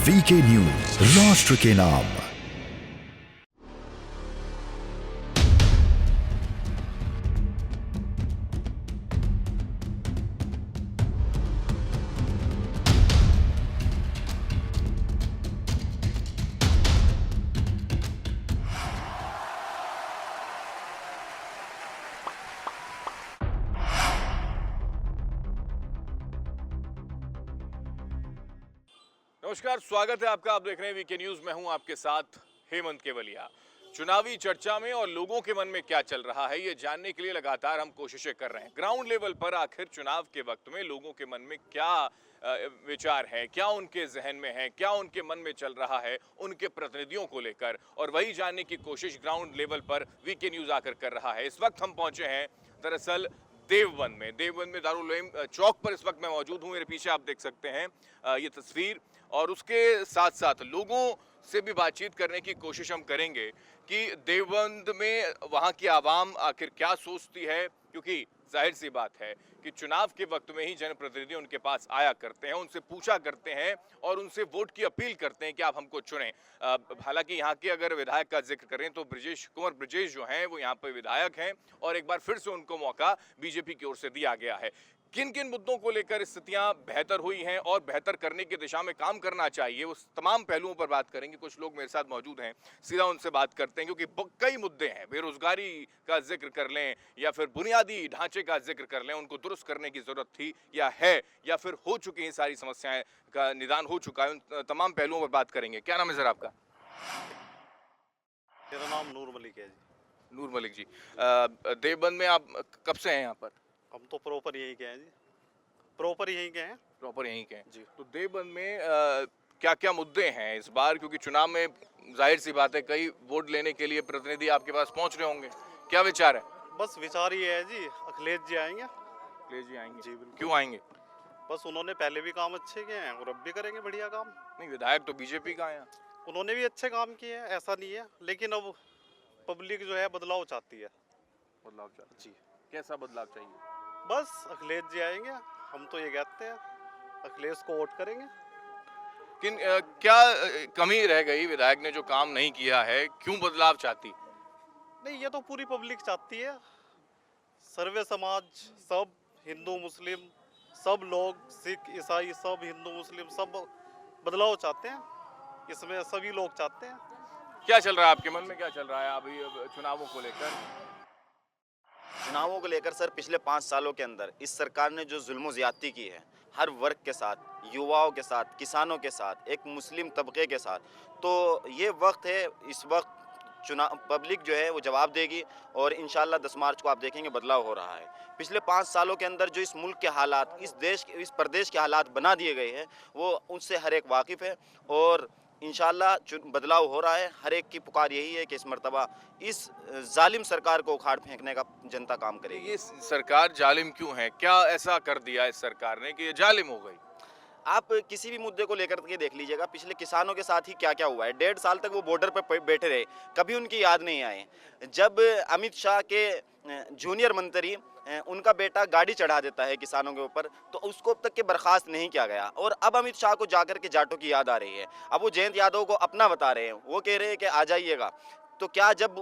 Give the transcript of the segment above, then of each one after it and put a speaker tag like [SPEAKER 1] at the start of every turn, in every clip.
[SPEAKER 1] VK news, राष्ट्र के नाम।
[SPEAKER 2] नमस्कार, स्वागत है आपका। आप देख रहे हैं वीके न्यूज। मैं हूं आपके साथ हेमंत केवलिया। चुनावी चर्चा में और लोगों के मन में क्या चल रहा है, ये जानने के लिए लगातार हम कोशिशें कर रहे हैं। ग्राउंड लेवल पर आखिर चुनाव के वक्त में लोगों के मन में क्या विचार है, क्या उनके जहन में है, क्या उनके मन में चल रहा है उनके प्रतिनिधियों को लेकर, और वही जानने की कोशिश ग्राउंड लेवल पर वीके न्यूज आकर कर रहा है। इस वक्त हम पहुंचे हैं दरअसल देवबंद में दारुल उलूम चौक पर इस वक्त मैं मौजूद हूं। मेरे पीछे आप देख सकते हैं ये तस्वीर, और उसके साथ साथ लोगों से भी बातचीत करने की कोशिश हम करेंगे कि देवबंद में वहां की आवाम आखिर क्या सोचती है, क्योंकि जाहिर सी बात है कि चुनाव के वक्त में ही जनप्रतिनिधि उनके पास आया करते हैं, उनसे पूछा करते हैं और उनसे वोट की अपील करते हैं कि आप हमको चुनें। हालांकि यहाँ के अगर विधायक का जिक्र करें तो कुंवर ब्रजेश जो हैं वो यहाँ पर विधायक हैं, और एक बार फिर से उनको मौका बीजेपी की ओर से दिया गया है। किन किन मुद्दों को लेकर स्थितियां बेहतर हुई हैं और बेहतर करने की दिशा में काम करना चाहिए, उस तमाम पहलुओं पर बात करेंगे। कुछ लोग मेरे साथ मौजूद हैं, सीधा उनसे बात करते हैं, क्योंकि कई मुद्दे हैं। बेरोजगारी का जिक्र कर लें या फिर बुनियादी ढांचे का जिक्र कर लें, उनको दुरुस्त करने की जरूरत थी या है, या फिर हो चुकी हैं सारी समस्याएं का निदान हो चुका है। उन तमाम पहलुओं पर बात करेंगे। क्या नाम है सर आपका?
[SPEAKER 3] मेरा नाम नूर मलिक है जी।
[SPEAKER 2] नूर मलिक जी, देवबंद में आप कब से हैं यहाँ पर?
[SPEAKER 3] हम तो प्रॉपर यहीं के हैं जी, प्रॉपर यहीं के हैं।
[SPEAKER 2] प्रॉपर यहीं के हैं
[SPEAKER 3] जी।
[SPEAKER 2] तो देवबंद में क्या क्या मुद्दे हैं इस बार, क्योंकि चुनाव में जाहिर सी बात है कई वोट लेने के लिए प्रतिनिधि आपके पास पहुंच रहे होंगे, क्या विचार है?
[SPEAKER 3] बस विचार ये है जी, अखिलेश जी आएंगे।
[SPEAKER 2] अखिलेश जी आएंगे?
[SPEAKER 3] जी बिल्कुल।
[SPEAKER 2] क्यों आएंगे?
[SPEAKER 3] बस उन्होंने पहले भी काम अच्छे किए हैं और अब भी करेंगे बढ़िया काम।
[SPEAKER 2] नहीं, विधायक तो बीजेपी का है।
[SPEAKER 3] उन्होंने भी अच्छे काम किए हैं, ऐसा नहीं है, लेकिन अब पब्लिक जो है बदलाव चाहती है।
[SPEAKER 2] बदलाव चाहिए
[SPEAKER 3] जी।
[SPEAKER 2] कैसा बदलाव चाहिए?
[SPEAKER 3] बस अखिलेश जी आएंगे, हम तो ये कहते हैं अखिलेश को वोट करेंगे।
[SPEAKER 2] क्या कमी रह गई विधायक ने जो काम नहीं किया है, क्यों बदलाव चाहती?
[SPEAKER 3] नहीं, ये तो पूरी पब्लिक चाहती है। सर्वे समाज, सब हिंदू मुस्लिम, सब लोग, सिख ईसाई, सब हिंदू मुस्लिम, सब बदलाव चाहते हैं। इसमें सभी लोग चाहते हैं।
[SPEAKER 2] क्या चल रहा है आपके मन में, क्या चल रहा है अभी चुनावों को लेकर?
[SPEAKER 4] चुनावों को लेकर सर पिछले 5 सालों के अंदर इस सरकार ने जो जुल्म ज्यादती की है हर वर्ग के साथ, युवाओं के साथ, किसानों के साथ, एक मुस्लिम तबके के साथ, तो ये वक्त है, इस वक्त चुनाव पब्लिक जो है वो जवाब देगी, और इंशाल्लाह 10 मार्च को आप देखेंगे बदलाव हो रहा है। पिछले 5 सालों के अंदर जो इस मुल्क के हालात, इस प्रदेश के हालात बना दिए गए हैं, वो उनसे हर एक वाकिफ़ है, और इंशाल्लाह बदलाव हो रहा है। हर एक की पुकार यही है कि इस मर्तबा इस जालिम सरकार को उखाड़ फेंकने का जनता काम करेगी।
[SPEAKER 2] ये सरकार जालिम क्यों है? क्या ऐसा कर दिया इस सरकार ने कि ये जालिम हो गई?
[SPEAKER 4] आप किसी भी मुद्दे को लेकर के देख लीजिएगा, पिछले किसानों के साथ ही क्या क्या हुआ है। 1.5 साल तक वो बॉर्डर पर बैठे रहे, कभी उनकी याद नहीं आए। जब अमित शाह के जूनियर मंत्री उनका बेटा गाड़ी चढ़ा देता है किसानों के ऊपर, तो उसको अब तक के बर्खास्त नहीं किया गया, और अब अमित शाह को जाकर के जाटों की याद आ रही है। अब वो जयंत यादव को अपना बता रहे हैं, वो कह रहे हैं कि आ जाइएगा। तो क्या जब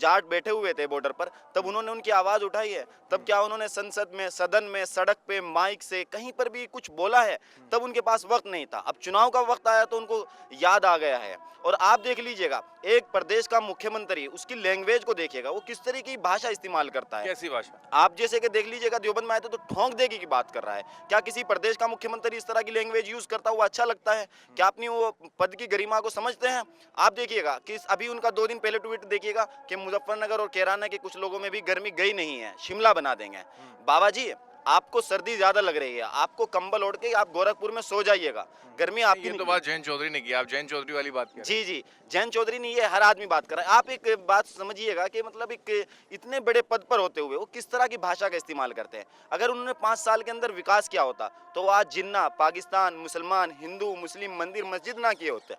[SPEAKER 4] जाट बैठे हुए थे बॉर्डर पर, तब उन्होंने उनकी आवाज़ उठाई है? तब क्या उन्होंने संसद में, सदन में, सड़क पे, माइक से कहीं पर भी कुछ बोला है? तब उनके पास वक्त नहीं था। अब चुनाव का वक्त आया तो उनको याद आ गया है। और आप देख लीजिएगा, एक प्रदेश का मुख्यमंत्री, उसकी लैंग्वेज को देखिएगा, वो किस तरह की भाषा इस्तेमाल करता है।
[SPEAKER 2] कैसी भाषा?
[SPEAKER 4] आप जैसे कि देख लीजिएगा, देवबंद में आए थे तो ठोंक देगी की बात कर रहा है। क्या किसी प्रदेश का मुख्यमंत्री इस तरह की लैंग्वेज यूज करता हुआ अच्छा लगता है? क्या अपनी वो पद की गरिमा को समझते हैं? आप देखिएगा कि अभी उनका 2 दिन पहले ट्वीट देखिएगा कि मुजफ्फरनगर और कैराना के कुछ लोगों में भी गर्मी गई नहीं है, शिमला बना देंगे। बाबा जी, आपको सर्दी ज्यादा लग रही है, आपको कंबल ओढ़ के आप गोरखपुर में सो जाइएगा, गर्मी आपकी।
[SPEAKER 2] ये तो बात जयंत चौधरी ने की, आप जयंत चौधरी वाली बात कर रहे हैं।
[SPEAKER 4] जी, जयंत चौधरी नहीं, ये हर आदमी बात कर रहा है। आप एक बात समझिएगा कि मतलब एक इतने बड़े पद पर होते हुए वो किस तरह की भाषा का इस्तेमाल करते हैं। अगर उन्होंने 5 साल के अंदर विकास किया होता तो आज जिन्ना, पाकिस्तान, मुसलमान, हिंदू, मुस्लिम मंदिर मस्जिद ना किए होते।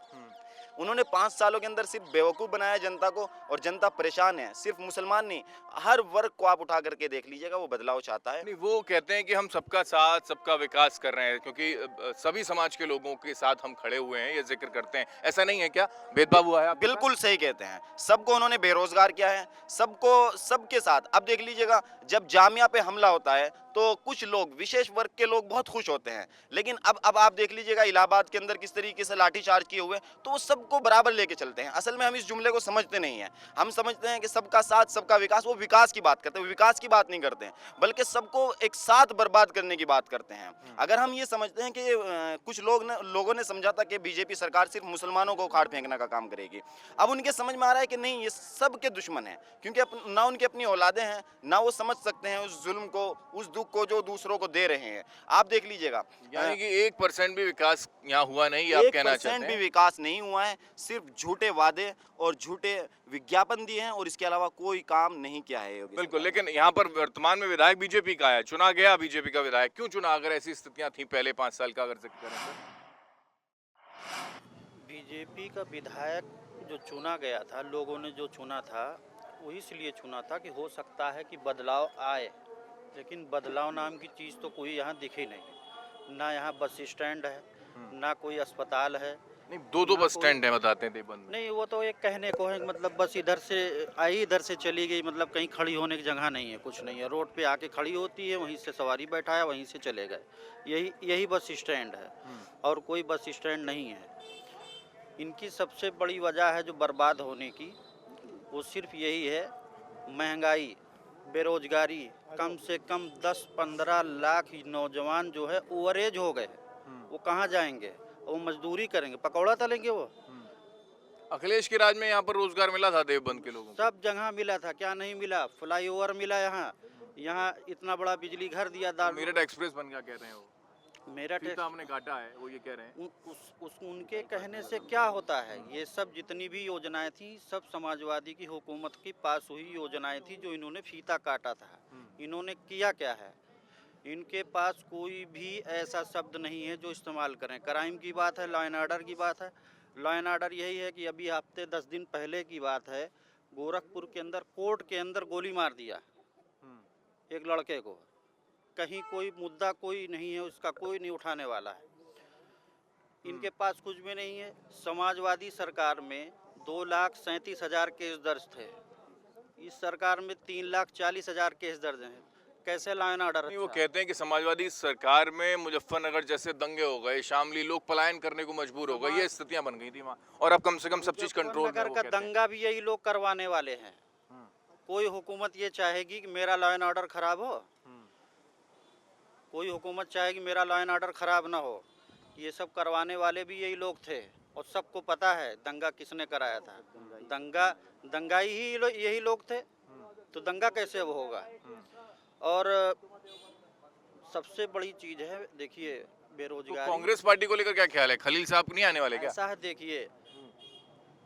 [SPEAKER 4] उन्होंने 5 सालों के अंदर सिर्फ बेवकूफ़ बनाया जनता को, और जनता परेशान है। सिर्फ मुसलमान नहीं, हर वर्ग को आप उठा करके देख लीजिएगा, वो बदलाव चाहता है।
[SPEAKER 2] नहीं, वो कहते हैं कि हम सबका साथ सबका विकास कर रहे हैं, क्योंकि सभी समाज के लोगों के साथ हम खड़े हुए हैं, ये जिक्र करते हैं। ऐसा नहीं है क्या? भेदभाव हुआ है आपके साथ?
[SPEAKER 4] बिल्कुल सही कहते हैं। सबको उन्होंने बेरोजगार किया है, सबको, सबके साथ। अब देख लीजिएगा, जब जामिया पे हमला होता है तो कुछ लोग, विशेष वर्ग के लोग बहुत खुश होते हैं, लेकिन अब आप देख लीजिएगा इलाहाबाद के अंदर किस तरीके से लाठीचार्ज किए हुए, तो वो सबको बराबर लेके चलते हैं। असल में हम इस जुमले को समझते नहीं हैं। हम समझते हैं कि सबका साथ सबका विकास, वो विकास की बात करते हैं, विकास की बात नहीं करते हैं, बल्कि सबको एक साथ बर्बाद करने की बात करते हैं। अगर हम ये समझते हैं कि कुछ लोगों ने समझा था कि बीजेपी सरकार सिर्फ मुसलमानों को उखाड़ फेंकने का काम करेगी, अब उनके समझ में आ रहा है कि नहीं, ये सबके दुश्मन है, क्योंकि ना उनकी अपनी औलादें हैं, ना वो समझ सकते हैं उस जुल्म को, उस दुख को जो दूसरों को दे रहे हैं। आप देख लीजिएगा,
[SPEAKER 2] यानी कि 1% भी विकास यहाँ हुआ नहीं, ये आप कहना चाहते
[SPEAKER 4] 1%
[SPEAKER 2] हैं?
[SPEAKER 4] भी विकास नहीं हुआ है। सिर्फ झूठे वादे और झूठे विज्ञापन दिए हैं, और इसके अलावा कोई काम नहीं किया है योगी
[SPEAKER 2] बिल्कुल, लेकिन यहाँ पर वर्तमान में विधायक बीजेपी का है, चुना गया बीजेपी का विधायक। क्यों चुना, अगर ऐसी स्थितियां थी पहले 5 साल का अगर जिक्र करें तो?
[SPEAKER 5] बीजेपी का विधायक जो चुना गया था, लोगों ने जो चुना था, वो इसलिए चुना था कि हो सकता है कि बदलाव आए, लेकिन बदलाव नाम की चीज़ तो कोई यहाँ दिखी नहीं। ना यहाँ बस स्टैंड है, ना कोई अस्पताल है।
[SPEAKER 2] नहीं, दो
[SPEAKER 5] ना
[SPEAKER 2] बस
[SPEAKER 5] कोई-
[SPEAKER 2] स्टैंड है बताते हैं देवबंद में।
[SPEAKER 5] नहीं, वो तो एक कहने को है, मतलब बस इधर से आई इधर से चली गई, मतलब कहीं खड़ी होने की जगह नहीं है, कुछ नहीं है। रोड पे आके खड़ी होती है, वहीं से सवारी बैठाया, वहीं से चले गए। यही बस स्टैंड है, और कोई बस स्टैंड नहीं है। इनकी सबसे बड़ी वजह है जो बर्बाद होने की, वो सिर्फ यही है, महंगाई, बेरोजगारी। कम से कम 10-15 लाख नौजवान जो है ओवरेज हो गए, वो कहाँ जाएंगे? वो मजदूरी करेंगे, पकौड़ा तलेंगे वो।
[SPEAKER 2] अखिलेश के राज में यहाँ पर रोजगार मिला था देवबंद के लोगों को?
[SPEAKER 5] सब जगह मिला था, क्या नहीं मिला? फ्लाईओवर मिला, यहाँ इतना बड़ा बिजली घर दिया।
[SPEAKER 2] मेरठ एक्सप्रेस बन गया कह रहे हैं वो।
[SPEAKER 5] मेरठ
[SPEAKER 2] फीता हमने काटा है, वो ये कह रहे हैं।
[SPEAKER 5] उनके कहने से क्या होता है? ये सब जितनी भी योजनाएं थी, सब समाजवादी की हुकूमत की पास हुई योजनाएं थी, जो इन्होंने फीता काटा था। इन्होंने किया क्या है? इनके पास कोई भी ऐसा शब्द नहीं है जो इस्तेमाल करें। क्राइम की बात है, लॉ एंड ऑर्डर की बात है। लॉ एंड ऑर्डर यही है कि अभी हफ्ते 10 दिन पहले की बात है, गोरखपुर के अंदर कोर्ट के अंदर गोली मार दिया एक लड़के को। कहीं कोई मुद्दा कोई नहीं है, उसका कोई नहीं उठाने वाला है। इनके पास कुछ भी नहीं है। समाजवादी सरकार में 2,37,000 केस दर्ज थे, इस सरकार में 3,40,000 केस दर्ज हैं। कैसे लॉ एंड ऑर्डर?
[SPEAKER 2] नहीं, वो कहते हैं कि समाजवादी सरकार में मुजफ्फरनगर जैसे दंगे हो गए, शामली, लोग पलायन करने को मजबूर हो गए, ये स्थितियां बन गई थी वहाँ, और अब कम से कम सब चीज कंट्रोल में है,
[SPEAKER 5] मुजफ्फरनगर
[SPEAKER 2] वो
[SPEAKER 5] का
[SPEAKER 2] कहते हैं।
[SPEAKER 5] दंगा भी यही लोग करवाने वाले हैं। कोई हुकूमत ये चाहेगी कि मेरा लॉ एंड ऑर्डर खराब हो? कोई हुकूमत चाहेगी मेरा लॉ एंड ऑर्डर खराब ना हो? ये सब करवाने वाले भी यही लोग थे, और सबको पता है दंगा किसने कराया था। दंगाई ही यही लोग थे, तो दंगा कैसे वो होगा? और सबसे बड़ी चीज़ है, देखिए,
[SPEAKER 2] तो
[SPEAKER 5] बेरोजगारी।
[SPEAKER 2] कांग्रेस पार्टी को लेकर क्या ख्याल है? खलील साहब नहीं आने वाले क्या?
[SPEAKER 5] ऐसा है, देखिए,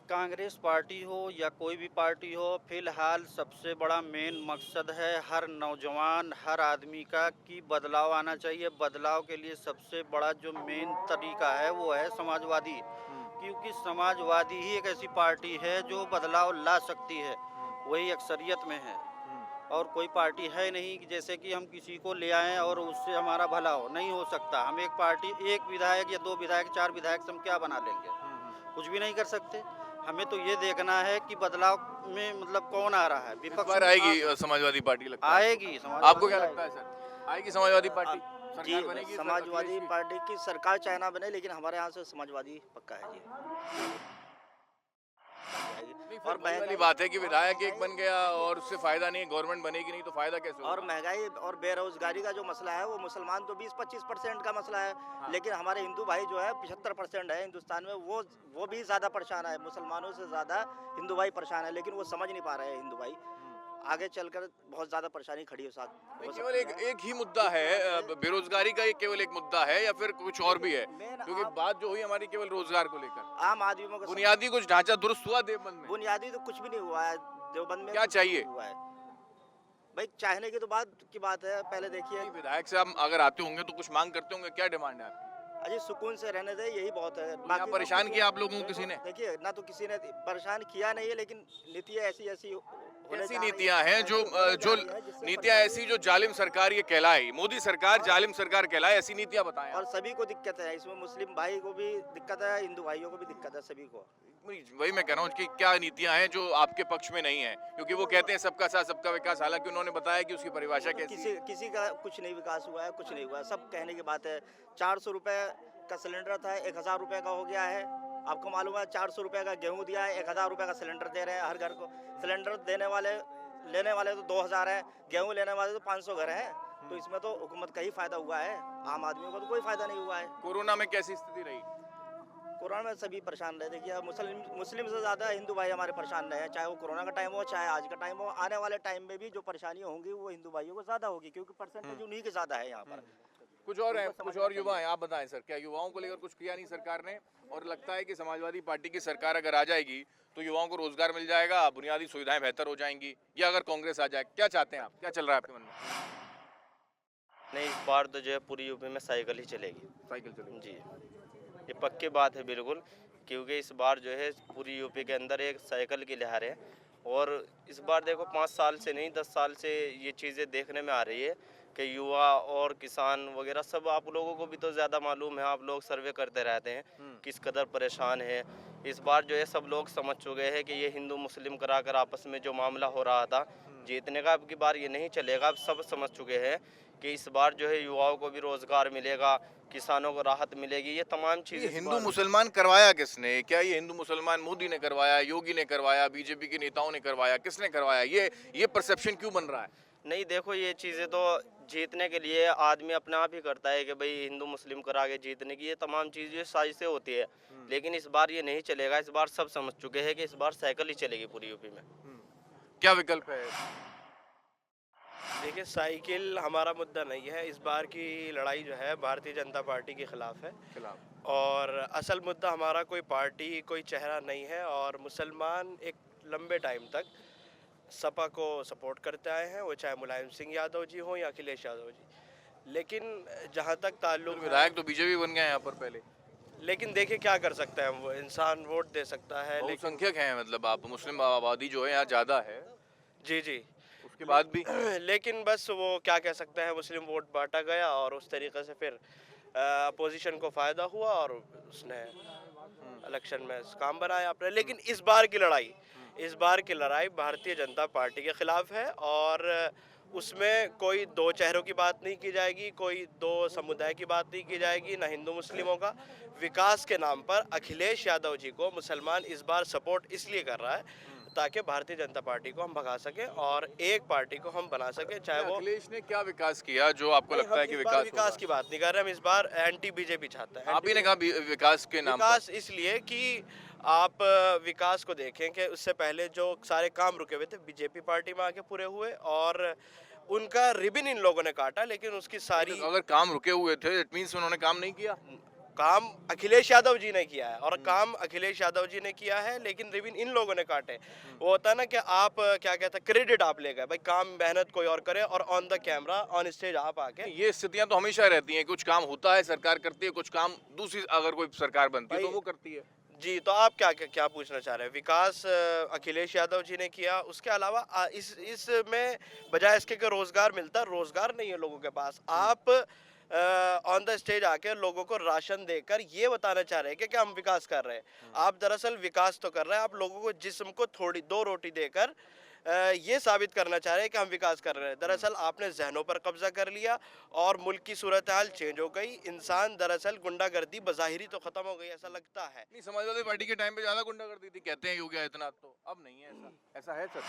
[SPEAKER 5] कांग्रेस पार्टी हो या कोई भी पार्टी हो, फिलहाल सबसे बड़ा मेन मकसद है हर नौजवान, हर आदमी का कि बदलाव आना चाहिए। बदलाव के लिए सबसे बड़ा जो मेन तरीका है वो है समाजवादी, क्योंकि समाजवादी ही एक ऐसी पार्टी है जो बदलाव ला सकती है, वही अक्सरियत में है। और कोई पार्टी है नहीं कि जैसे कि हम किसी को ले आएँ और उससे हमारा भला हो, नहीं हो सकता। हम एक पार्टी, एक विधायक या 2 विधायक, 4 विधायक से हम क्या बना लेंगे? कुछ भी नहीं कर सकते। हमें तो ये देखना है कि बदलाव में मतलब कौन आ रहा है।
[SPEAKER 2] इस
[SPEAKER 5] विपक्ष
[SPEAKER 2] बार आएगी समाजवादी पार्टी लगता है?
[SPEAKER 5] आएगी।
[SPEAKER 2] आपको क्या लगता है सर, आएगी समाजवादी पार्टी?
[SPEAKER 6] जी,
[SPEAKER 2] सरकार बनेगी
[SPEAKER 6] समाजवादी
[SPEAKER 2] अखिलेश की?
[SPEAKER 6] पार्टी की सरकार चाहे ना बने, लेकिन हमारे यहाँ से समाजवादी पक्का है जी।
[SPEAKER 2] नहीं, फिर वही वाली बात है कि विधायक एक बन गया और उससे फायदा नहीं है, गवर्नमेंट बनेगी नहीं तो फायदा कैसे होगा?
[SPEAKER 6] और महंगाई और बेरोजगारी का जो मसला है, वो मुसलमान तो 20-25% का मसला है, लेकिन हमारे हिंदू भाई जो है 75% है हिंदुस्तान में, वो भी ज़्यादा परेशान है। मुसलमानों से ज़्यादा हिंदू भाई परेशान है, लेकिन वो समझ नहीं पा रहे हैं हिंदू भाई। आगे चलकर बहुत ज़्यादा परेशानी खड़ी हो साथ।
[SPEAKER 2] नहीं, केवल एक ही मुद्दा है बेरोजगारी का, ये केवल एक मुद्दा है या फिर कुछ और भी है? क्योंकि बात जो हुई हमारी केवल रोजगार को लेकर,
[SPEAKER 6] आम आदमियों को
[SPEAKER 2] बुनियादी कुछ ढांचा दुरुस्त हुआ देवबंद में?
[SPEAKER 6] बुनियादी तो कुछ भी नहीं हुआ है देवबंद में।
[SPEAKER 2] क्या चाहिए?
[SPEAKER 6] हुआ है भाई, चाहने की तो बात है। पहले देखिए,
[SPEAKER 2] नहीं, विधायक से आप अगर आते होंगे तो कुछ मांग करते होंगे, क्या डिमांड है आपकी?
[SPEAKER 6] अजी सुकून से रहने दे, यही बहुत है।
[SPEAKER 2] यहाँ
[SPEAKER 6] बाकी तो
[SPEAKER 2] परेशान
[SPEAKER 6] कुछ-
[SPEAKER 2] किया आप लोगों को किसी ने?
[SPEAKER 6] देखिए ना, तो किसी ने परेशान किया नहीं है, लेकिन नीतियाँ ऐसी ऐसी होने
[SPEAKER 2] ऐसी
[SPEAKER 6] जा रही
[SPEAKER 2] नीतियां हैं जो
[SPEAKER 6] ऐसी होने
[SPEAKER 2] जो
[SPEAKER 6] जा रही है जिससे
[SPEAKER 2] नीतियां
[SPEAKER 6] परेशानी-
[SPEAKER 2] ऐसी जो जालिम सरकार ये कहलाई, मोदी सरकार जालिम सरकार कहलाए, ऐसी नीतियां बताएं
[SPEAKER 6] और
[SPEAKER 2] आप।
[SPEAKER 6] सभी को दिक्कत है इसमें, मुस्लिम भाई को भी दिक्कत है, हिंदू भाइयों को भी दिक्कत है, सभी को।
[SPEAKER 2] वही मैं कह रहा हूँ कि क्या नीतियां हैं जो आपके पक्ष में नहीं है, क्योंकि वो कहते हैं सबका साथ सबका विकास, हालांकि उन्होंने बताया कि उसकी परिभाषा कैसी
[SPEAKER 6] किसी
[SPEAKER 2] है।
[SPEAKER 6] किसी का कुछ नहीं विकास हुआ है, कुछ नहीं हुआ है, सब कहने की बात है। 400 रुपए का सिलेंडर था, 1000 रुपए का हो गया है। आपको मालूम है 400 रुपए का गेहूं दिया है, 1000 रुपए का सिलेंडर दे रहे हैं हर घर को। सिलेंडर लेने वाले तो 2000 है, गेहूं लेने वाले तो 500 घर हैं। तो इसमें तो हुकूमत का ही फायदा हुआ है, आम आदमियों को तो कोई फायदा नहीं हुआ है।
[SPEAKER 2] कोरोना में कैसी स्थिति रही?
[SPEAKER 6] कोरोना में सभी परेशान रहे। देखिए मुस्लिम से ज़्यादा हिंदू भाई हमारे परेशान रहे हैं, चाहे वो कोरोना का टाइम हो चाहे आज का टाइम हो। आने वाले टाइम में भी जो परेशानियाँ होंगी वो हिंदू भाइयों को ज़्यादा होगी, क्योंकि परसेंटेज उन्हीं के ज़्यादा है यहाँ पर।
[SPEAKER 2] कुछ और हैं, कुछ और युवा हैं, आप बताएं सर, क्या युवाओं को लेकर कुछ किया नहीं सरकार ने? और लगता है कि समाजवादी पार्टी की सरकार अगर आ जाएगी तो युवाओं को रोजगार मिल जाएगा, बुनियादी सुविधाएं बेहतर हो जाएंगी, या अगर कांग्रेस आ जाए, क्या चाहते हैं आप, क्या चल रहा है आपके मन में?
[SPEAKER 7] नहीं, इस बार तो जो है पूरी यूपी में साइकिल ही चलेगी
[SPEAKER 2] साइकिल चलेगी
[SPEAKER 7] जी। ये पक्की बात है बिल्कुल, क्योंकि इस बार जो है पूरी यूपी के अंदर एक साइकिल की लहर है। और इस बार देखो 5 साल से नहीं 10 साल से ये चीज़ें देखने में आ रही है कि युवा और किसान वगैरह सब, आप लोगों को भी तो ज़्यादा मालूम है, आप लोग सर्वे करते रहते हैं किस कदर परेशान है। इस बार जो है सब लोग समझ चुके हैं कि ये हिंदू मुस्लिम कराकर आपस में जो मामला हो रहा था जीतने का, अब की बार ये नहीं चलेगा। अब सब समझ चुके हैं कि इस बार जो है युवाओं को भी रोजगार मिलेगा, किसानों को राहत मिलेगी, ये तमाम
[SPEAKER 2] ये
[SPEAKER 7] चीज़ें।
[SPEAKER 2] हिंदू मुसलमान करवाया किसने? क्या ये हिंदू मुसलमान मोदी ने करवाया, योगी ने करवाया, बीजेपी के नेताओं ने करवाया, किसने करवाया? ये परसेप्शन क्यों बन रहा है?
[SPEAKER 7] नहीं, देखो ये चीज़ें तो जीतने के लिए आदमी अपने आप ही करता है कि भाई हिंदू मुस्लिम करा के जीतने की, ये तमाम चीज़ें साजिशें होती है। लेकिन इस बार ये नहीं चलेगा। इस बार सब समझ चुके हैं कि इस बार साइकिल ही चलेगी पूरी यूपी में।
[SPEAKER 2] क्या विकल्प है?
[SPEAKER 8] देखिए, साइकिल हमारा मुद्दा नहीं है। इस बार की लड़ाई जो है भारतीय जनता पार्टी के खिलाफ है।
[SPEAKER 2] खिलाफ
[SPEAKER 8] और असल मुद्दा हमारा कोई पार्टी कोई चेहरा नहीं है। और मुसलमान एक लंबे टाइम तक सपा को सपोर्ट करते आए हैं, वो चाहे मुलायम सिंह यादव जी हों या अखिलेश यादव जी। लेकिन जहाँ तक ताल्लुक
[SPEAKER 2] विधायक तो बीजेपी बन गए यहाँ पर पहले,
[SPEAKER 8] लेकिन देखिए क्या कर सकते हैं, वो इंसान वोट दे सकता है। लेकिन
[SPEAKER 2] बहुसंख्यक हैं, मतलब आप मुस्लिम आबादी जो है यहाँ ज्यादा है,
[SPEAKER 8] जी जी,
[SPEAKER 2] उसके बाद भी
[SPEAKER 8] लेकिन बस वो क्या कह सकते हैं, मुस्लिम वोट बांटा गया और उस तरीके से फिर अपोजिशन को फ़ायदा हुआ और उसने इलेक्शन में काम बनाया अपने। लेकिन इस बार की लड़ाई भारतीय जनता पार्टी के खिलाफ है। और उसमें कोई दो चेहरों की बात नहीं की जाएगी, कोई दो समुदाय की बात नहीं की जाएगी, ना हिंदू मुस्लिमों का। विकास के नाम पर अखिलेश यादव जी को मुसलमान इस बार सपोर्ट इसलिए कर रहा है ताकि भारतीय जनता पार्टी को हम भगा सकें और एक पार्टी को हम बना सकें, चाहे वो।
[SPEAKER 2] अखिलेश ने क्या विकास किया जो आपको
[SPEAKER 8] नहीं,
[SPEAKER 2] लगता
[SPEAKER 8] हम
[SPEAKER 2] है कि
[SPEAKER 8] इस बार
[SPEAKER 2] विकास
[SPEAKER 8] विकास की बात नहीं कर रहे, हम इस बार एंटी बीजेपी चाहते हैं।
[SPEAKER 2] आप ही ने कहा विकास के नाम पर।
[SPEAKER 8] विकास इसलिए कि आप विकास को देखें कि उससे पहले जो सारे काम रुके हुए थे बीजेपी पार्टी में आके पूरे हुए और उनका रिबन इन लोगों ने काटा, लेकिन उसकी सारी
[SPEAKER 2] अगर काम रुके हुए थे इट मींस उन्होंने काम नहीं किया।
[SPEAKER 8] काम अखिलेश यादव जी ने किया है और काम अखिलेश यादव जी ने किया है, लेकिन रिबन इन लोगों ने काटे। वो होता है ना कि आप क्या कहते हैं, क्रेडिट आप ले गए, भाई काम मेहनत कोई और करे और on the camera on stage आप आके।
[SPEAKER 2] ये स्थितियां तो हमेशा रहती हैं, कुछ काम होता है सरकार करती है, कुछ काम दूसरी अगर कोई सरकार बनती है तो वो करती है।
[SPEAKER 8] जी, तो आप क्या पूछना चाह रहे हैं? विकास अखिलेश यादव जी ने किया, उसके अलावा इसमें बजाय इसके कि रोजगार मिलता, रोजगार नहीं है लोगों के पास। आप ऑन द स्टेज आके लोगों को राशन देकर ये बताना चाह रहे हैं कि हम विकास कर रहे हैं। आप दरअसल विकास तो कर रहे हैं, आप लोगों को जिस्म को थोड़ी दो रोटी देकर ये साबित करना चाह रहे हैं कि हम विकास कर रहे हैं। दरअसल आपने जहनों पर कब्जा कर लिया और मुल्क की सूरत हाल चेंज हो गई। इंसान दरअसल गुंडागर्दी बज़ाहिरी तो खत्म हो गई ऐसा लगता है।
[SPEAKER 2] नहीं, समाजवादी पार्टी के टाइम पे ज्यादा गुंडागर्दी थी, कहते हैं योगी आदित्यनाथ, तो अब नहीं है ऐसा है सर?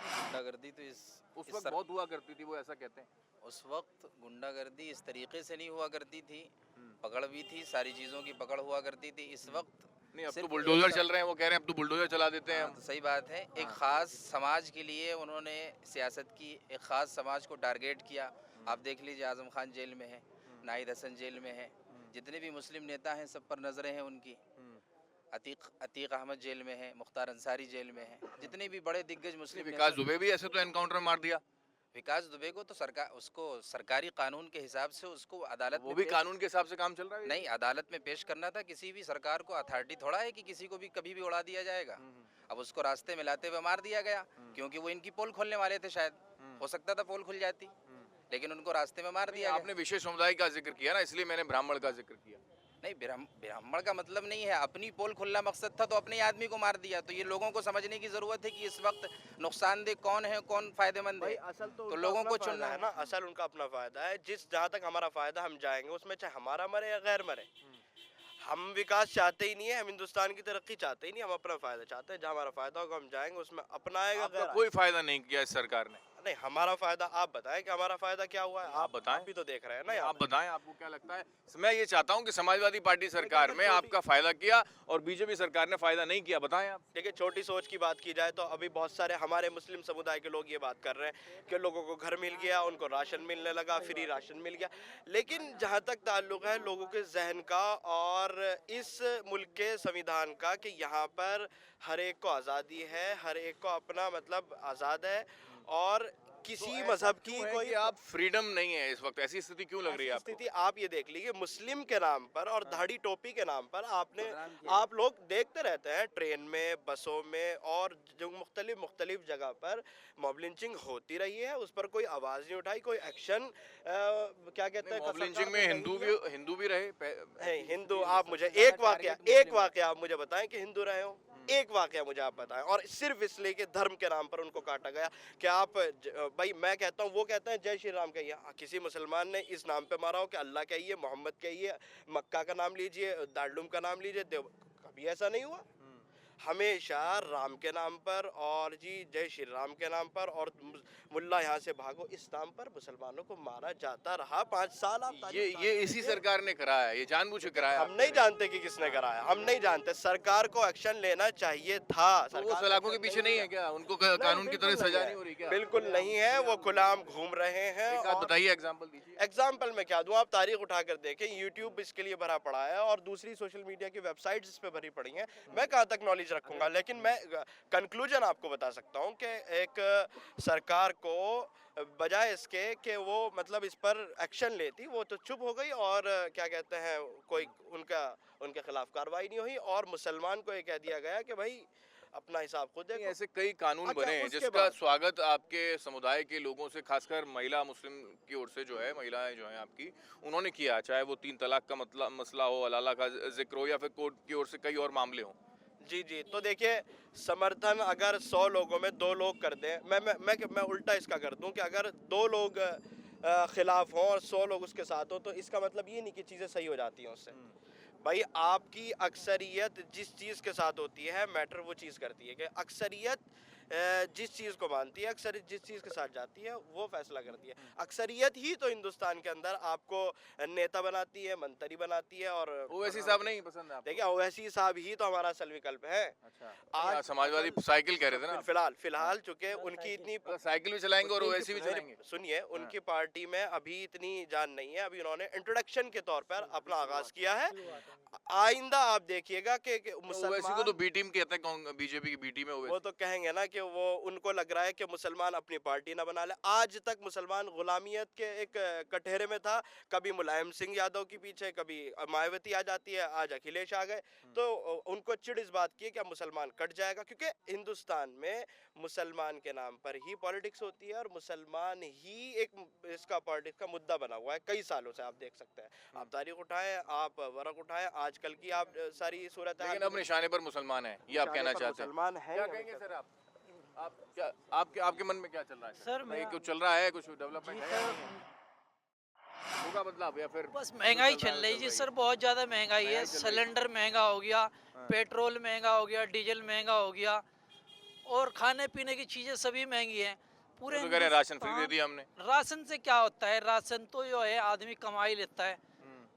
[SPEAKER 9] गुंडागर्दी तो
[SPEAKER 2] उस वक्त बहुत हुआ करती थी, वो ऐसा कहते हैं।
[SPEAKER 9] उस वक्त गुंडागर्दी इस तरीके से नहीं हुआ करती थी, पकड़ भी थी, सारी चीज़ों की पकड़ हुआ करती थी। इस वक्त
[SPEAKER 2] नहीं, अब तो
[SPEAKER 9] सिर्फ
[SPEAKER 2] बुलडोजर
[SPEAKER 9] एक-
[SPEAKER 2] चल रहे हैं, वो कह रहे हैं अब तो बुलडोजर चला देते हैं
[SPEAKER 9] हाँ,
[SPEAKER 2] हम।
[SPEAKER 9] तो सही बात है। एक ख़ास समाज के लिए उन्होंने सियासत की, एक ख़ास समाज को टारगेट किया। आप देख लीजिए, आज़म खान जेल में है, नाहिद हसन जेल में है, जितने भी मुस्लिम नेता हैं सब पर नज़रें हैं उनकी। अतीक अहमद जेल में है, मुख्तार अंसारी जेल में है, जितने भी बड़े दिग्गज मुस्लिम
[SPEAKER 2] विकास दुबे भी ऐसे तो एनकाउंटर मार दिया,
[SPEAKER 9] विकास दुबे को तो सरकार उसको सरकारी कानून के हिसाब से उसको अदालत
[SPEAKER 2] वो
[SPEAKER 9] में
[SPEAKER 2] भी
[SPEAKER 9] पेश-
[SPEAKER 2] कानून के हिसाब से काम चल रहा है?
[SPEAKER 9] नहीं, अदालत में पेश करना था। किसी भी सरकार को अथॉरिटी थोड़ा है कि किसी को भी कभी भी उड़ा दिया जाएगा। अब उसको रास्ते में लाते हुए मार दिया गया, क्योंकि वो इनकी पोल खोलने वाले थे शायद। हो सकता था पोल खुल जाती, लेकिन उनको रास्ते में मार दिया गया।
[SPEAKER 2] आपने विशेष समुदाय का जिक्र किया ना, इसलिए मैंने ब्राह्मण का जिक्र किया।
[SPEAKER 9] नहीं, ब्राह्मण का मतलब नहीं है, अपनी पोल खुलना मकसद था तो अपने ही आदमी को मार दिया। तो ये लोगों को समझने की जरूरत है कि इस वक्त नुकसानदेह कौन है, कौन फायदेमंद है।
[SPEAKER 8] असल तो
[SPEAKER 9] तो
[SPEAKER 8] उनका
[SPEAKER 9] लोगों
[SPEAKER 8] अपना
[SPEAKER 9] को
[SPEAKER 8] फायदा
[SPEAKER 9] चुनना
[SPEAKER 8] है ना, असल उनका अपना फायदा है। जहाँ तक हमारा फायदा हम जाएंगे उसमें, चाहे हमारा मरे या गैर मरे। हम विकास चाहते ही नहीं है, हम हिंदुस्तान की तरक्की चाहते ही नहीं, हम अपना फायदा चाहते हैं। जहाँ हमारा फायदा होगा हम जाएंगे, उसमें अपना आएगा।
[SPEAKER 2] आपका कोई फायदा नहीं किया इस सरकार ने?
[SPEAKER 8] नहीं, हमारा फायदा आप बताएं कि हमारा फायदा क्या हुआ है। आप
[SPEAKER 2] बताएं।
[SPEAKER 8] भी तो देख रहे हैं ना यहाँ
[SPEAKER 2] आप
[SPEAKER 8] पे।
[SPEAKER 2] बताएं, आपको क्या लगता है? मैं ये चाहता हूं कि समाजवादी पार्टी सरकार में आपका फायदा किया और बीजेपी सरकार ने फायदा नहीं किया, बताएं आप।
[SPEAKER 8] देखिए, छोटी सोच की बात की जाए तो अभी बहुत सारे हमारे मुस्लिम समुदाय के लोग ये बात कर रहे हैं कि लोगों को घर मिल गया, उनको राशन मिलने लगा, फ्री राशन मिल गया। लेकिन जहाँ तक ताल्लुक है लोगों के जहन का और इस मुल्क के संविधान का, कि यहाँ पर हर एक को आज़ादी है, हर एक को अपना मतलब आज़ाद है, और किसी मजहब की कोई
[SPEAKER 2] आप फ्रीडम नहीं है इस वक्त, ऐसी स्थिति क्यों लग रही है आपको?
[SPEAKER 8] स्थिति आप ये देख लीजिए, मुस्लिम के नाम पर और दाढ़ी टोपी के नाम पर आप लोग देखते रहते हैं ट्रेन में, बसों में, और जो मुख्तलिफ जगह पर मॉब लिंचिंग होती रही है, उस पर कोई आवाज़ नहीं उठाई, कोई एक्शन क्या कहते हैं।
[SPEAKER 2] मॉब लिंचिंग में हिंदू भी रहे?
[SPEAKER 8] हिंदू, आप मुझे एक वाकया आप मुझे बताएं कि हिंदू रहे हो। एक वाकया मुझे आप बताएं। और सिर्फ इसलिए कि धर्म के नाम पर उनको काटा गया कि आप भाई, मैं कहता हूँ, वो कहते हैं जय श्री राम कहिए, किसी मुसलमान ने इस नाम पे मारा हो कि अल्लाह कहिए, मोहम्मद कहिए, मक्का का नाम लीजिए, दारुल का नाम लीजिए, कभी ऐसा नहीं हुआ। हमेशा राम के नाम पर और जी जय श्री राम के नाम पर और मुल्ला यहाँ से भागो इस नाम पर मुसलमानों को मारा जाता रहा 5 साल। आप
[SPEAKER 2] ये इसी सरकार ने कराया, ये जानबूझ के कराया?
[SPEAKER 8] हम नहीं जानते कि किसने कराया, हम नहीं जानते। सरकार को एक्शन लेना चाहिए था।
[SPEAKER 2] तो वो सलाखों के पीछे नहीं है क्या? उनको कानून की तरह सजा नहीं हो रही क्या?
[SPEAKER 8] बिल्कुल नहीं है, वो खुलेआम घूम रहे हैं।
[SPEAKER 2] आप बताइए, एग्जांपल दीजिए।
[SPEAKER 8] एग्जाम्पल मैं क्या दूं, आप तारीख उठाकर देखें, यूट्यूब इसके लिए भरा पड़ा है और दूसरी सोशल मीडिया की वेबसाइट्स इस पे भरी पड़ी हैं। मैं कहाँ तक नॉलेज रखूंगा, लेकिन मैं कंक्लूजन आपको बता सकता हूँ कि एक सरकार को बजाय इसके कि वो मतलब इस पर एक्शन लेती, वो तो चुप हो गई और क्या कहते हैं, कोई उनके खिलाफ कार्रवाई नहीं हुई और मुसलमान को ये कह दिया गया कि भाई अपना हिसाब खुद देखो।
[SPEAKER 2] ऐसे कई कानून
[SPEAKER 8] अच्छा,
[SPEAKER 2] बने हैं
[SPEAKER 8] उसके
[SPEAKER 2] जिसका
[SPEAKER 8] बाद-
[SPEAKER 2] स्वागत आपके समुदाय के लोगों से, खासकर महिला मुस्लिम की ओर से जो है, महिलाएं जो हैं आपकी, उन्होंने किया, चाहे वो 3 तलाक का मसला हो, अलाला का जिक्र हो, या फिर कोर्ट की ओर से कई और मामले हों।
[SPEAKER 8] जी, तो देखिए, समर्थन अगर 100 लोगों में 2 लोग कर दें, मैं उल्टा इसका कर दूं कि अगर 2 लोग खिलाफ हों और 100 लोग उसके साथ हो, तो इसका मतलब ये नहीं कि चीज़ें सही हो जाती हैं उससे। भाई, आपकी अक्सरियत जिस चीज़ के साथ होती है, मैटर वो चीज़ करती है कि अक्सरियत जिस चीज़ को मानती है, अक्सरियत जिस चीज़ के साथ जाती है, वो फैसला करती है। अक्सरियत ही तो हिंदुस्तान के अंदर आपको नेता बनाती है, मंत्री बनाती है। और
[SPEAKER 2] ओवैसी साहब नहीं पसंद है आपको?
[SPEAKER 8] देखिए, ओवैसी साहब ही तो हमारा असल विकल्प है।
[SPEAKER 2] अच्छा,
[SPEAKER 8] आज
[SPEAKER 2] समाजवादी साइकिल कह रहे थे ना?
[SPEAKER 8] फिलहाल चूंकि उनकी इतनी
[SPEAKER 2] साइकिल भी चलाएंगे और ओवैसी भी चलाएंगे।
[SPEAKER 8] सुनिए, उनकी पार्टी में अभी इतनी जान नहीं है, अभी उन्होंने इंट्रोडक्शन के तौर पर अपना आगाज किया है। आइंदा आप देखिएगा कि
[SPEAKER 2] ओवैसी को तो बी टीम कहते हैं, बीजेपी की बी टीम है
[SPEAKER 8] वो
[SPEAKER 2] ओवैसी।
[SPEAKER 8] तो कहेंगे ना कि वो उनको लग रहा है कि मुसलमान अपनी पार्टी ना बना ले। आज तक मुसलमान गुलामियत के एक कटहरे में था, कभी मुलायम सिंह यादव के पीछे, कभी मायावती आ जाती है, आज अखिलेश आ गए। तो उनको चिढ़ इस बात की है कि अब मुसलमान कट जाएगा, क्योंकि हिंदुस्तान में मुसलमान के नाम पर ही पॉलिटिक्स होती है और मुसलमान ही एक इसका पॉलिटिक्स का मुद्दा बना हुआ है कई सालों से। आप देख सकते हैं, आप तारीख उठाएं, आप वर्क उठाएं, आजकल की आप सारी सूरत है।
[SPEAKER 2] लेकिन अब निशाने पर मुसलमान है, ये आप कहना चाहते हैं?
[SPEAKER 8] मुसलमान है।
[SPEAKER 2] क्या कहेंगे सर आप क्या आपके मन में क्या चल रहा है
[SPEAKER 10] सर?
[SPEAKER 2] नहीं, कुछ चल रहा है, कुछ डेवलपमेंट है, होगा बदलाव या फिर
[SPEAKER 10] बस महंगाई चल रही जी सर, बहुत ज़्यादा महंगाई है। सिलेंडर महंगा हो गया, पेट्रोल महंगा हो गया, डीजल महंगा हो गया, और खाने पीने की चीज़ें सभी महंगी हैं। पूरे
[SPEAKER 2] तो कह रहे हैं राशन फ्री दे दिया हमने।
[SPEAKER 10] राशन से क्या होता है? राशन तो जो है आदमी कमाई लेता है,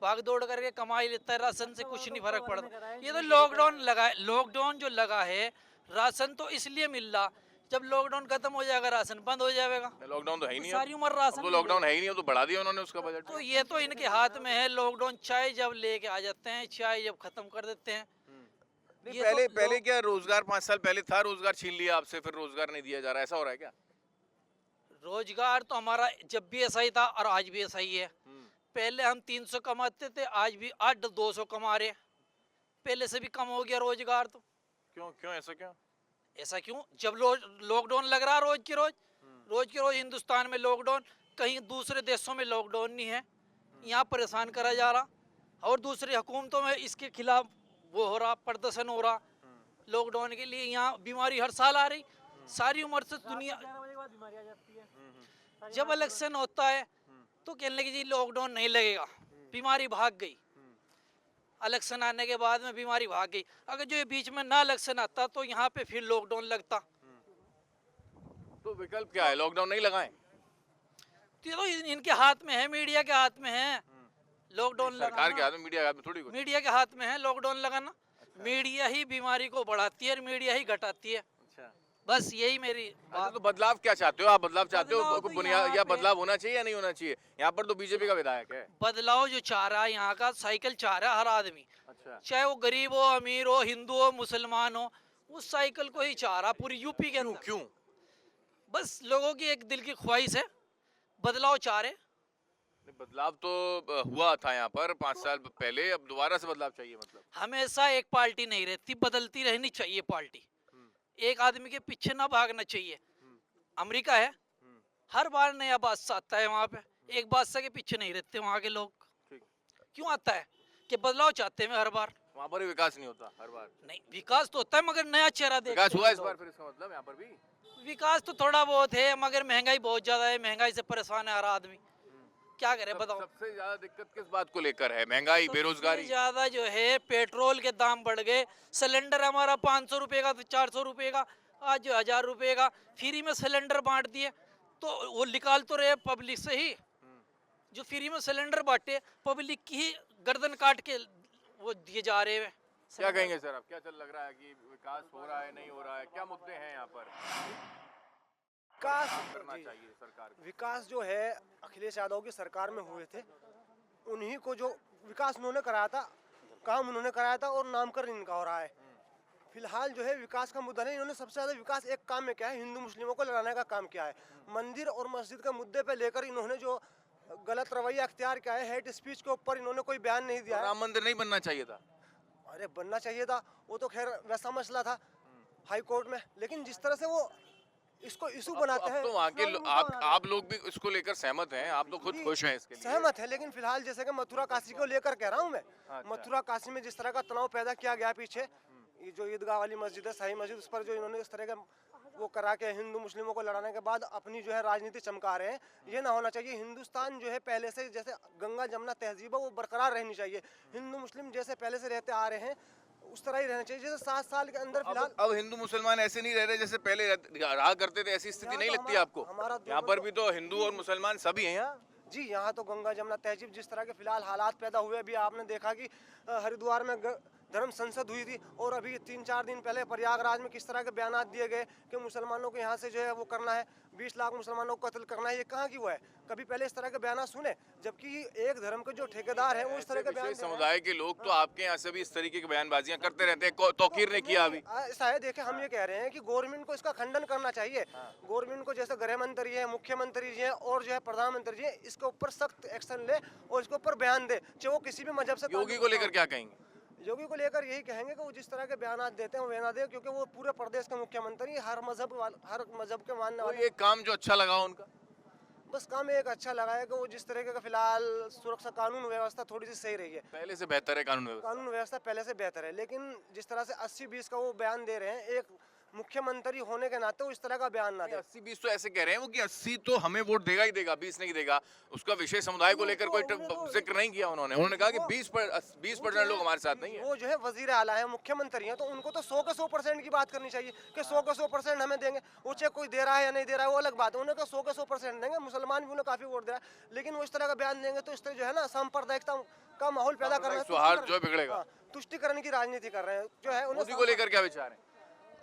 [SPEAKER 10] भाग दौड़ करके कमाई लेता है, राशन से कुछ नहीं फर्क पड़ता। ये तो लॉकडाउन जो लगा है, राशन तो इसलिए मिल रहा, जब लॉकडाउन खत्म हो जाएगा राशन बंद हो जाएगा।
[SPEAKER 2] लॉकडाउन तो है ही नहीं,
[SPEAKER 10] सारी उम्र राशन,
[SPEAKER 2] तो लॉकडाउन है ही नहीं, अब तो बढ़ा दिया उन्होंने उसका बजट।
[SPEAKER 10] तो ये तो इनके हाथ में है। लॉकडाउन चाहे जब लेके आ जाते हैं, चाहे जब खत्म कर देते हैं। ये तो
[SPEAKER 2] पहले क्या रोजगार 5 साल पहले था, रोजगार छीन लिया आपसे, फिर रोजगार नहीं दिया जा रहा, ऐसा हो रहा है क्या?
[SPEAKER 10] रोजगार तो हमारा जब भी ऐसा ही था और आज भी ऐसा ही है। पहले हम 300 कमाते थे, आज भी 800-200 कमा रहे हैं। पहले से भी कम हो गया रोजगार। तो
[SPEAKER 2] क्यों क्यों ऐसा क्यों?
[SPEAKER 10] ऐसा क्यों? जब लॉकडाउन लग रहा रोज के रोज हिंदुस्तान में लॉकडाउन, कहीं दूसरे देशों में लॉकडाउन नहीं है, यहाँ परेशान करा जा रहा। और दूसरी हुकूमतों में इसके खिलाफ वो हो रहा, प्रदर्शन हो रहा लॉकडाउन के लिए। यहाँ बीमारी हर साल आ रही, सारी उम्र से दुनिया। जब इलेक्शन होता है तो कहने लगे जी लॉकडाउन नहीं लगेगा, बीमारी भाग गई। इलेक्शन आने के बाद में बीमारी भाग गई। अगर जो ये बीच में ना इलेक्शन आता तो यहाँ पे फिर लॉकडाउन लगता।
[SPEAKER 2] तो विकल्प क्या है? लॉकडाउन नहीं लगाएं?
[SPEAKER 10] तो इनके हाथ में है, मीडिया के हाथ में है लॉकडाउन
[SPEAKER 2] सरकार के हाथ
[SPEAKER 10] लगाना।
[SPEAKER 2] में, मीडिया के हाथ में थोड़ी कुछ।
[SPEAKER 10] मीडिया के हाथ में है लॉकडाउन लगाना। मीडिया ही बीमारी को बढ़ाती है और मीडिया ही घटाती है। बस यही मेरी
[SPEAKER 2] अच्छा, तो बदलाव क्या चाहते हो आप? बदलाव चाहते हो?
[SPEAKER 10] बदलाव
[SPEAKER 2] कोई
[SPEAKER 10] तो
[SPEAKER 2] बुनियाद
[SPEAKER 10] यहाँ
[SPEAKER 2] या
[SPEAKER 10] पे-
[SPEAKER 2] बदलाव होना चाहिए या नहीं होना चाहिए? यहाँ पर तो बीजेपी का विधायक है।
[SPEAKER 10] बदलाव जो चाह रहा है यहाँ का, साइकिल चाह रहा है हर आदमी,
[SPEAKER 2] अच्छा,
[SPEAKER 10] चाहे वो गरीब हो, अमीर हो, हिंदू हो, मुसलमान हो, उस साइकिल को ही चाह रहा पूरी यूपी के अंदर।
[SPEAKER 2] क्यों?
[SPEAKER 10] बस लोगों की एक दिल की ख्वाहिश है, बदलाव चाह रहे।
[SPEAKER 2] बदलाव तो हुआ था यहाँ पर 5 साल पहले, अब दोबारा से बदलाव चाहिए मतलब?
[SPEAKER 10] हमेशा एक पार्टी नहीं रहती, बदलती रहनी चाहिए पार्टी। एक आदमी के पीछे ना भागना चाहिए। अमेरिका है, हर बार नया बादशाह आता है वहाँ पे, एक बादशाह के पीछे नहीं रहते वहाँ के लोग। क्यों आता है? कि बदलाव चाहते हैं हर बार।
[SPEAKER 2] वहाँ पर भी विकास नहीं होता हर बार?
[SPEAKER 10] नहीं, विकास तो होता है मगर नया चेहरा देखते
[SPEAKER 2] विकास
[SPEAKER 10] हैं
[SPEAKER 2] हुआ इस
[SPEAKER 10] लोग।
[SPEAKER 2] बार फिर, इसका मतलब यहाँ पर भी?
[SPEAKER 10] विकास तो थोड़ा बहुत है मगर महंगाई बहुत ज्यादा है, महंगाई से परेशान है हर आदमी। क्या करे बताओ?
[SPEAKER 2] सबसे ज्यादा दिक्कत किस बात को लेकर है? महंगाई, बेरोजगारी?
[SPEAKER 10] सबसे ज्यादा जो है पेट्रोल के दाम बढ़ गए। सिलेंडर हमारा 500 रुपए का तो 400 रुपए का, आज जो 1000 रुपए का फ्री में सिलेंडर बांट दिए। तो वो निकाल तो रहे पब्लिक से ही, जो फ्री में सिलेंडर बांटे पब्लिक की ही गर्दन काट के वो दिए जा रहे हैं।
[SPEAKER 2] क्या कहेंगे सर, अब क्या चल लग रहा है कि विकास हो रहा है, नहीं हो रहा है? क्या मुद्दे हैं यहाँ पर?
[SPEAKER 11] विकास
[SPEAKER 2] करना चाहिए सरकार को?
[SPEAKER 11] विकास जो है अखिलेश यादव की सरकार में हुए थे, उन्हीं को जो विकास उन्होंने कराया था, काम उन्होंने कराया था और नामकरण इनका हो रहा है। फिलहाल जो है विकास का मुद्दा नहीं, इन्होंने सबसे ज़्यादा विकास एक काम में किया है, हिंदू मुस्लिमों को लड़ाने का काम किया है। मंदिर और मस्जिद के मुद्दे पे लेकर इन्होंने जो गलत रवैया अख्तियार किया है, हेट स्पीच के ऊपर इन्होंने कोई बयान नहीं दिया है।
[SPEAKER 2] राम मंदिर नहीं बनना चाहिए था?
[SPEAKER 11] अरे बनना चाहिए था, वो तो खैर वैसा मसला था हाई कोर्ट में, लेकिन जिस तरह से वो इसको इशू बनाते हैं,
[SPEAKER 2] अब तो वहाँ के
[SPEAKER 11] इस्लामी मुद्दा बनाते हैं।
[SPEAKER 2] आप लोग भी इसको लेकर सहमत हैं? आप तो खुद
[SPEAKER 11] जी,
[SPEAKER 2] खुश हैं इसके लिए?
[SPEAKER 11] सहमत है, लेकिन फिलहाल जैसे कि मथुरा काशी को लेकर कह रहा हूँ मैं।
[SPEAKER 2] अच्छा।
[SPEAKER 11] मथुरा काशी में जिस तरह का तनाव पैदा किया गया पीछे, ये जो ईदगाह वाली मस्जिद है, शाही मस्जिद, उस पर जो इन्होंने इस तरह का वो करा के हिंदू मुस्लिमों को लड़ाने के बाद अपनी जो है राजनीति चमका रहे हैं, ये ना होना चाहिए। हिंदुस्तान जो है पहले से जैसे गंगा जमुना तहजीब है वो बरकरार रहनी चाहिए। हिंदू मुस्लिम जैसे पहले से रहते आ रहे हैं उस तरह ही रहना चाहिए। जैसे 7 साल के अंदर फिलहाल
[SPEAKER 2] अब हिंदू मुसलमान ऐसे नहीं रह रहे जैसे पहले रहा करते थे, ऐसी स्थिति नहीं लगती आपको? यहाँ पर भी तो हिंदू और मुसलमान सभी हैं यहाँ।
[SPEAKER 11] जी, यहाँ तो गंगा जमुना तहजीब जिस तरह के फिलहाल हालात पैदा हुए, अभी आपने देखा कि हरिद्वार में धर्म संसद हुई थी और अभी 3-4 दिन पहले प्रयागराज में किस तरह के बयान दिए गए कि मुसलमानों को यहाँ से जो है वो करना है, 20 लाख मुसलमानों को कत्ल करना है। ये कहाँ की वो है? कभी पहले इस तरह के बयान सुने? जबकि एक धर्म के जो ठेकेदार है वो इस तरह के बयान
[SPEAKER 2] विशेष समुदाय के लोग तो आपके यहाँ से भी इस तरीके की बयानबाजियां करते रहते हैं। तौकीर ने किया अभी।
[SPEAKER 11] ऐसा है, देखिए हम ये कह रहे हैं कि गवर्नमेंट को इसका खंडन करना चाहिए। गवर्नमेंट को जैसे गृह मंत्री है, मुख्यमंत्री जी है और जो है प्रधानमंत्री जी है, इसके ऊपर सख्त एक्शन ले और इसके ऊपर बयान दे, चाहे वो किसी भी मजहब से।
[SPEAKER 2] योगी को लेकर क्या कहेंगे?
[SPEAKER 11] योगी को लेकर यही कहेंगे कि वो जिस तरह के बयान देते हैं वो बयान दे, क्योंकि वो पूरे प्रदेश के मुख्यमंत्री हर मजहब के मानने वाले।
[SPEAKER 2] एक काम जो अच्छा लगा उनका,
[SPEAKER 11] बस काम एक अच्छा लगा है कि वो जिस तरीके का फिलहाल सुरक्षा कानून व्यवस्था थोड़ी सी सही रही है,
[SPEAKER 2] पहले से बेहतर है कानून व्यवस्था।
[SPEAKER 11] कानून व्यवस्था पहले से बेहतर है। लेकिन जिस तरह से 80-20 का वो बयान दे रहे हैं, एक मुख्यमंत्री होने के नाते वो इस तरह का बयान ना दे।
[SPEAKER 2] 80-20 तो ऐसे कह रहे हैं वो कि 80 तो हमें वोट देगा ही देगा, 20 नहीं देगा। उसका विशेष समुदाय को लेकर कोई जिक्र नहीं किया उन्होंने कहा कि 20% लोग हमारे साथ नहीं है।
[SPEAKER 11] वो जो है वजीर आला है, मुख्यमंत्री हैं, तो उनको तो 100 के 100% की बात करनी चाहिए कि 100 के 100% हमें देंगे। वो चाहे कोई दे रहा है या नहीं दे रहा है वो अलग बात है, उन्हें 100 के 100% देंगे। मुसलमान भी उन्हें काफी वोट दे रहा है, लेकिन वो इस तरह का बयान देंगे तो इस तरह जो है ना सांप्रदायिकता का माहौल पैदा करना है,
[SPEAKER 2] सौहार्द जो बिगड़ेगा।
[SPEAKER 11] तुष्टिकरण की राजनीति कर रहे हैं जो है।
[SPEAKER 2] मोदी को लेकर क्या विचार है?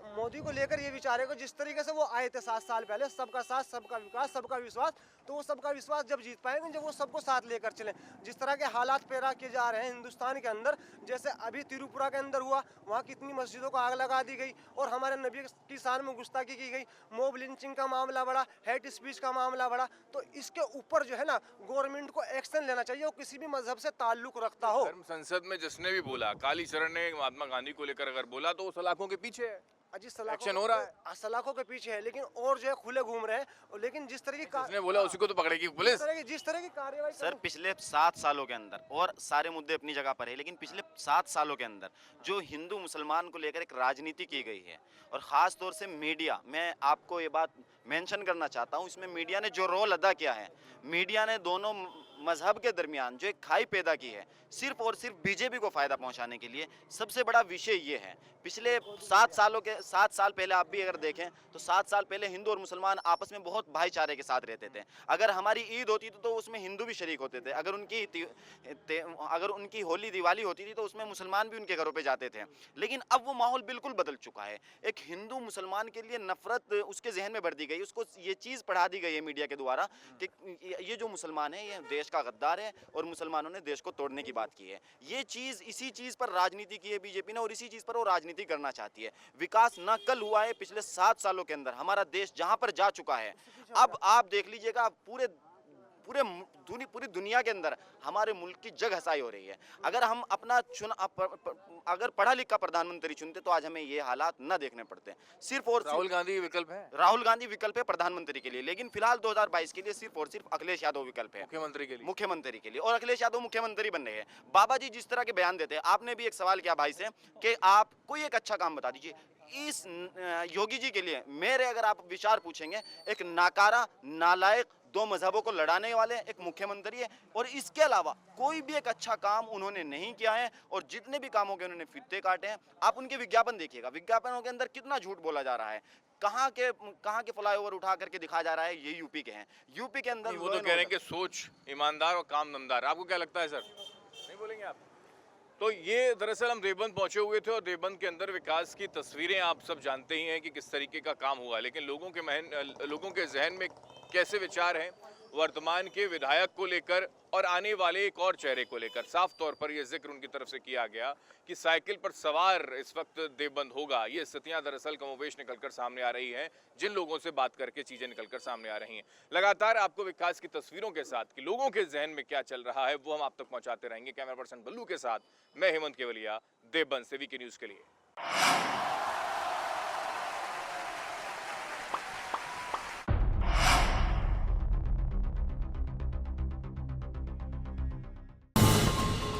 [SPEAKER 11] मोदी को लेकर ये विचार है कि जिस तरीके से वो आए थे 7 साल पहले, सबका साथ, सबका विकास, सबका विश्वास, तो वो सबका विश्वास जब जीत पाएंगे जब वो सबको साथ लेकर चलें। जिस तरह के हालात पैदा किए जा रहे हैं हिंदुस्तान के अंदर, जैसे अभी त्रिपुरा के अंदर हुआ, वहाँ कितनी मस्जिदों को आग लगा दी गई और हमारे नबी की शान में गुस्ताखी की गई, मॉब लिंचिंग का मामला बढ़ा, हेट स्पीच का मामला बढ़ा, तो इसके ऊपर जो है ना गवर्नमेंट को एक्शन लेना चाहिए, वो किसी भी मजहब से ताल्लुक रखता हो।
[SPEAKER 2] धर्म संसद में जिसने भी बोला, कालीचरण ने महात्मा गांधी को लेकर अगर बोला तो वो सलाखों के पीछे है, एक्शन हो रहा है,
[SPEAKER 11] सलाखों के पीछे है, लेकिन और जो है खुले घूम रहे हैं। लेकिन जिस तरह की
[SPEAKER 2] जिसने बोला उसी को तो पकड़ेगी पुलिस।
[SPEAKER 11] जिस तरह की कार्रवाई
[SPEAKER 4] सर पिछले 7 सालों के अंदर, और सारे मुद्दे अपनी जगह पर है, लेकिन पिछले 7 सालों के अंदर जो हिंदू मुसलमान को लेकर एक राजनीति की गई है, और ख़ास तौर से मीडिया, मैं आपको ये बात मेंशन करना चाहता हूँ, इसमें मीडिया ने जो रोल अदा किया है, मीडिया ने दोनों मजहब के दरमियान जो एक खाई पैदा की है, सिर्फ और सिर्फ बीजेपी को फ़ायदा पहुंचाने के लिए। सबसे बड़ा विषय ये है, पिछले 7 साल पहले आप भी अगर देखें तो 7 साल पहले हिंदू और मुसलमान आपस में बहुत भाईचारे के साथ रहते थे। अगर हमारी ईद होती थी तो उसमें हिंदू भी शरीक होते थे, अगर उनकी होली दिवाली होती थी तो उसमें मुसलमान भी उनके घरों पे जाते थे। लेकिन अब वो माहौल बिल्कुल बदल चुका है। एक हिंदू मुसलमान के लिए नफरत उसके जहन में भर दी गई, उसको ये चीज़ पढ़ा दी गई है मीडिया के द्वारा कि ये जो मुसलमान है ये देश का गद्दार है और मुसलमानों ने देश को तोड़ने की बात की है। ये चीज़, इसी चीज़ पर राजनीति की है बीजेपी ने, और इसी चीज़ पर वो राजनीति करना चाहती है। विकास न कल हुआ है, पिछले 7 सालों के अंदर हमारा देश जहां पर जा चुका है, अब आप देख लीजिएगा पूरी दुनिया के अंदर हमारे मुल्क की जग हसाई हो रही है। अगर हम अपना अगर पढ़ा लिखा प्रधानमंत्री चुनते तो आज हमें ये हालात न देखने पड़ते। सिर्फ और
[SPEAKER 2] राहुल गांधी विकल्प है,
[SPEAKER 4] राहुल गांधी विकल्प है प्रधानमंत्री के लिए, लेकिन फिलहाल 2022 के लिए सिर्फ और सिर्फ अखिलेश यादव विकल्प है मुख्यमंत्री के लिए, और अखिलेश यादव मुख्यमंत्री बन रहे हैं। बाबा जी जिस तरह के बयान देते हैं, आपने भी एक सवाल किया भाई से कि आप कोई एक अच्छा काम बता दीजिए। इस योगी जी के लिए मेरे अगर आप विचार पूछेंगे, एक नाकारा, नालायक, 2 मजहबों को लड़ाने वाले एक मुख्यमंत्री है, और इसके अलावा कोई भी एक अच्छा काम उन्होंने नहीं किया है। और जितने भी कामों के उन्होंने फित्ते काटे हैं, आप उनके विज्ञापन देखिएगा, विज्ञापनों के अंदर कितना झूठ बोला जा रहा है। कहाँ के फ्लाईओवर उठा करके दिखाया जा रहा है, ये यूपी के हैं। यूपी के अंदर
[SPEAKER 2] वो तो कह रहे हैं कि सोच ईमानदार और काम दमदार। आपको क्या लगता है सर? नहीं बोलेंगे आप? तो ये दरअसल हम देवबंद पहुंचे हुए थे, और देवबंद के अंदर विकास की तस्वीरें आप सब जानते ही हैं कि किस तरीके का काम हुआ, लेकिन लोगों के जहन में कैसे विचार हैं वर्तमान के विधायक को लेकर और आने वाले एक और चेहरे को लेकर। साफ तौर पर यह जिक्र उनकी तरफ से किया गया कि साइकिल पर सवार इस वक्त देवबंद होगा। ये स्थितियां दरअसल कमोबेश निकलकर सामने आ रही हैं, जिन लोगों से बात करके चीजें निकलकर सामने आ रही हैं। लगातार आपको विकास की तस्वीरों के साथ कि लोगों के जहन में क्या चल रहा है वो हम आप तक पहुंचाते रहेंगे। कैमरा पर्सन बल्लू के साथ मैं हेमंत केवलिया, देवबंद से वीके न्यूज के लिए।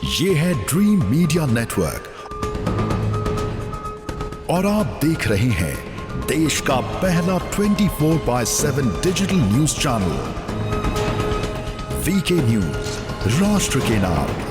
[SPEAKER 1] ये है ड्रीम मीडिया नेटवर्क और आप देख रहे हैं देश का पहला 24/7 digital news channel VK news, राष्ट्र के नाम।